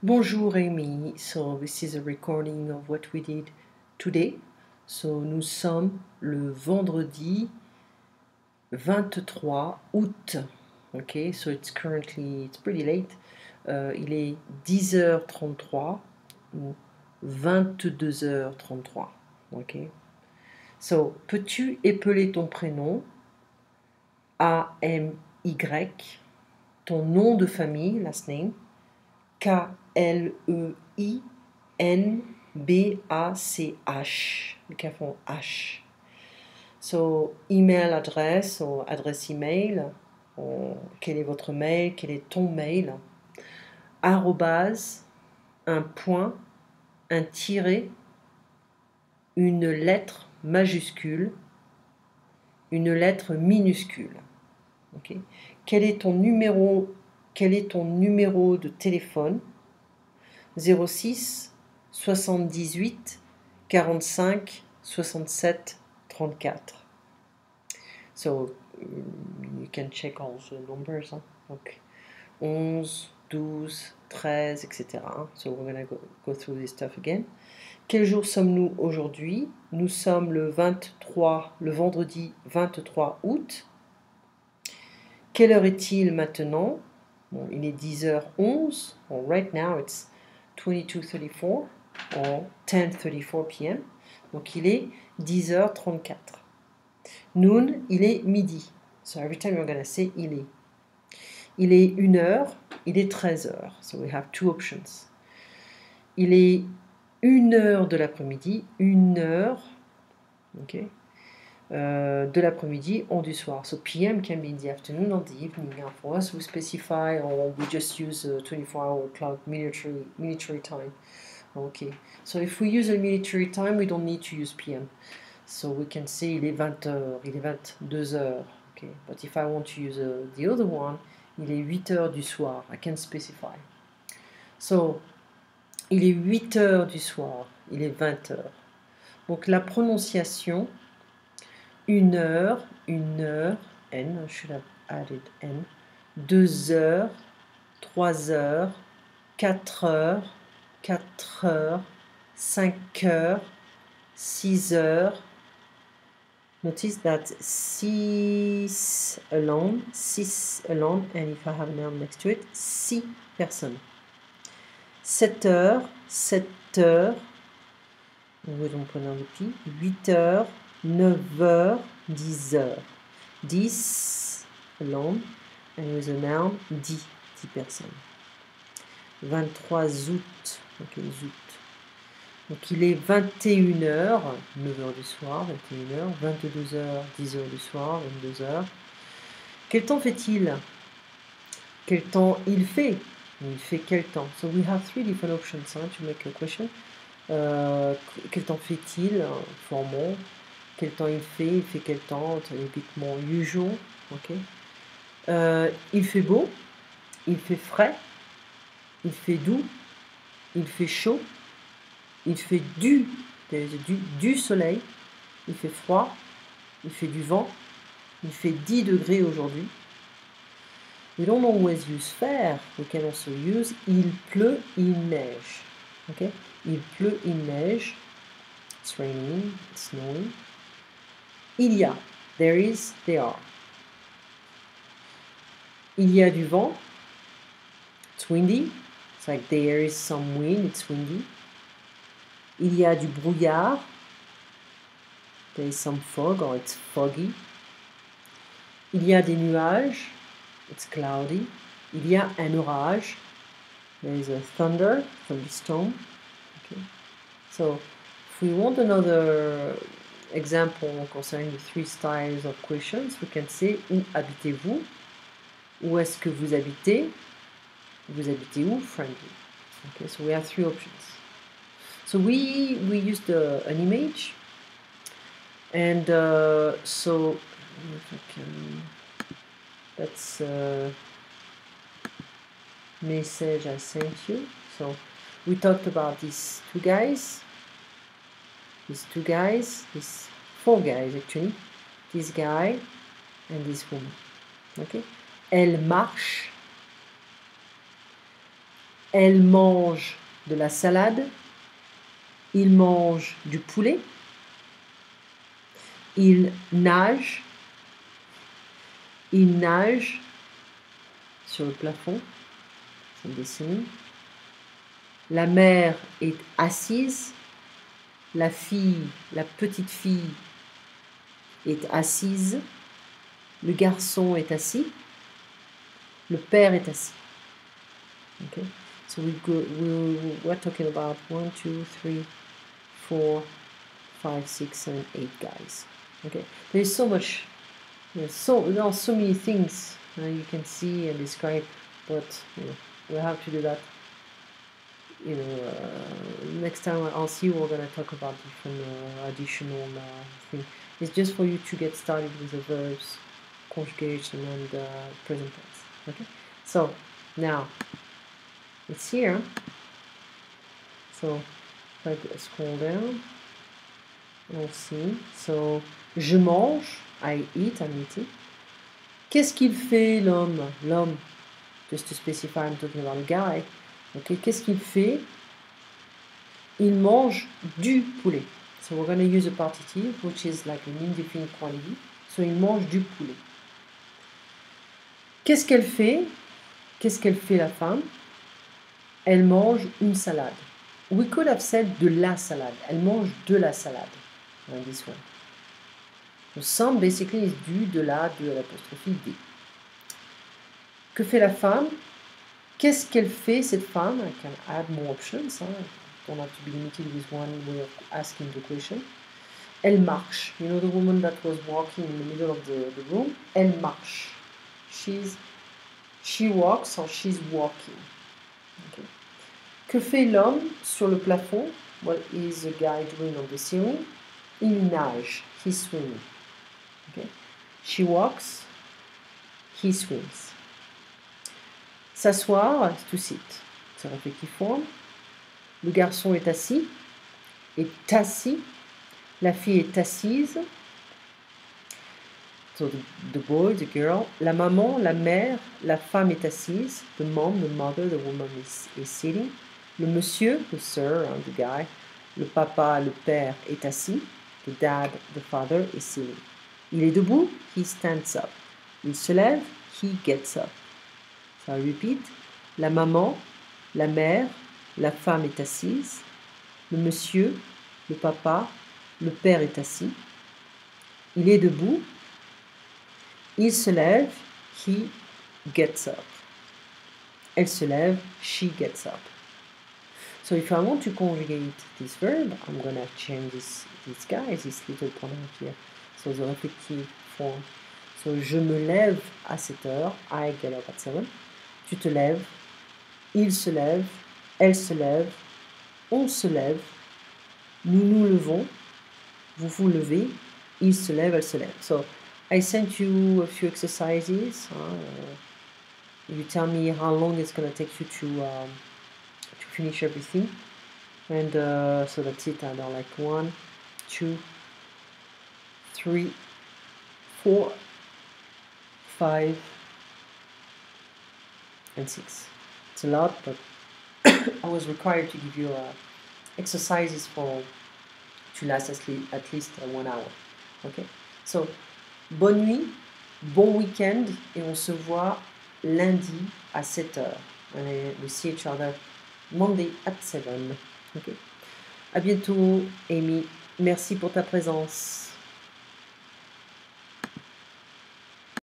Bonjour Amy, so this is a recording of what we did today. So nous sommes le vendredi 23 août. Okay, so it's pretty late. Il est 10h33 ou 22h33. Okay. So, peux-tu épeler ton prénom A-M-Y, ton nom de famille, last name, K-L-E-I-N-B-A-C-H, le font H. So, email adresse ou adresse email, quel est votre mail, quel est ton mail, arrobase, un point, un tiret, une lettre majuscule, une lettre minuscule. Okay. Quel est ton numéro de téléphone? 06 78 45 67 34. So you can check all the numbers. Hein? Donc 11, 12, 13, etc. So we're going to go through this stuff again. Quel jour sommes-nous aujourd'hui? Nous sommes le vendredi 23 août. Quelle heure est-il maintenant? Bon, il est 10h11. Well, right now it's 22:34 or 10:34 p.m. Donc il est 10h34. Noon, il est midi. So every time you're going to say il est. Il est 1h, il est 13h. So we have two options. Il est 1h de l'après-midi, 1h, okay, de l'après-midi ou du soir. So PM can be in the afternoon or the evening. For us, we specify or we just use a 24-hour clock military time. Okay. So if we use a military time, we don't need to use PM. So we can say il est 20h, il est 22h. Okay. But if I want to use the other one, il est 8h du soir. I can specify. So, il est 8h du soir, il est 20h. Donc la prononciation, 1h, N, I should have added N, 2h, 3h, 4h, 4h, 5h, 6h. Notice that 6 alone, and if I have a noun next to it, 6 personnes. 7h, 7h, où est mon pronom de pi? 8h, 9h, 10h. 10 alone, and with a noun, 10 personnes. 23 août, ok, août. Donc il est 21h, 9h du soir, 21h, 22h, 10h du soir, 22h. Quel temps fait-il? Quel temps il fait? Il fait quel temps? So we have three different options to make a question. Quel temps fait-il? Formal. Quel temps il fait? Il fait quel temps? Typiquement usual. Okay. Il fait beau. Il fait frais. Il fait doux. Il fait chaud. Il fait du soleil. Il fait froid. Il fait du vent. Il fait 10 degrés aujourd'hui. We don't always use faire. We can also use il pleut, il neige. Okay? Il pleut, il neige. It's raining, it's snowing. Il y a. There is, there are. Il y a du vent. It's windy. It's like there is some wind, it's windy. Il y a du brouillard. There is some fog or it's foggy. Il y a des nuages. It's cloudy. Il y a un orage. There is a thunderstorm. Okay. So, if we want another example concerning the three styles of questions, we can say où habitez-vous? Où est-ce que vous habitez? Vous habitez où? Friendly. Okay, so we have three options. So we used an image, and so if I can, that's a message I sent you. So we talked about these four guys, actually, this guy and this woman. Okay. Elle marche. Elle mange de la salade. Il mange du poulet. Il nage. Il nage sur le plafond. Ça dessine. La mère est assise. La petite fille est assise. Le garçon est assis. Le père est assis. Okay. So we're talking about 1, 2, 3, 4, 5, 6, 7, 8 guys. Okay. There's so much. There are so many things you can see and describe, but we have to do that. Next time I'll see we're gonna talk about different additional things. It's just for you to get started with the verbs, conjugation, and present tense. Okay. So now it's here. So if I scroll down, we'll see. So je mange, I eat, I'm eating. Qu'est-ce qu'il fait l'homme? L'homme, just to specify, I'm talking about a guy. Okay, qu'est-ce qu'il fait? Il mange du poulet. So we're going to use a partitive, which is like an indefinite quantity. So il mange du poulet. Qu'est-ce qu'elle fait? Qu'est-ce qu'elle fait la femme? Elle mange une salade. We could have said de la salade. Elle mange de la salade. This one. So some basically is du, de l'apostrophe D. Que fait la femme? Qu'est-ce qu'elle fait cette femme? I can add more options. Don't have to be limited with one way of asking the question. Elle marche. You know the woman that was walking in the middle of the room? Elle marche. She walks or she's walking. Okay. Que fait l'homme sur le plafond? What is the guy doing on the ceiling? Il nage. He's swimming. Okay. She walks. He swims. S'asseoir, to sit. C'est réflective form. Le garçon est assis. Est assis. La fille est assise. So the boy, the girl. La maman, la mère, la femme est assise. The mom, the mother, the woman is sitting. Le monsieur, the sir, the guy. Le papa, le père est assis. The dad, the father is sitting. Il est debout. He stands up. Il se lève. He gets up. So I repeat. La maman, la mère, la femme est assise. Le monsieur, le papa, le père est assis. Il est debout. Il se lève. He gets up. Elle se lève. She gets up. So if I want to conjugate this verb, I'm going to change this guy, this little pronoun here. So the reflective form. So je me lève à 7 heures. I get up at 7. Tu te lèves. Il se lève. Elle se lève. On se lève. Nous nous levons. Vous vous levez. Il se lève, elle se lève. So I sent you a few exercises. You tell me how long it's going to take you to finish everything. And so that's it. I know, like 1, 2, 3, 4, 5, and 6. It's a lot, but I was required to give you exercises to last at least 1 hour. Okay? So, bonne nuit, bon week-end, et on se voit lundi à 7 heures. And we see each other Monday at 7. Okay. À bientôt, Amy. Merci pour ta présence.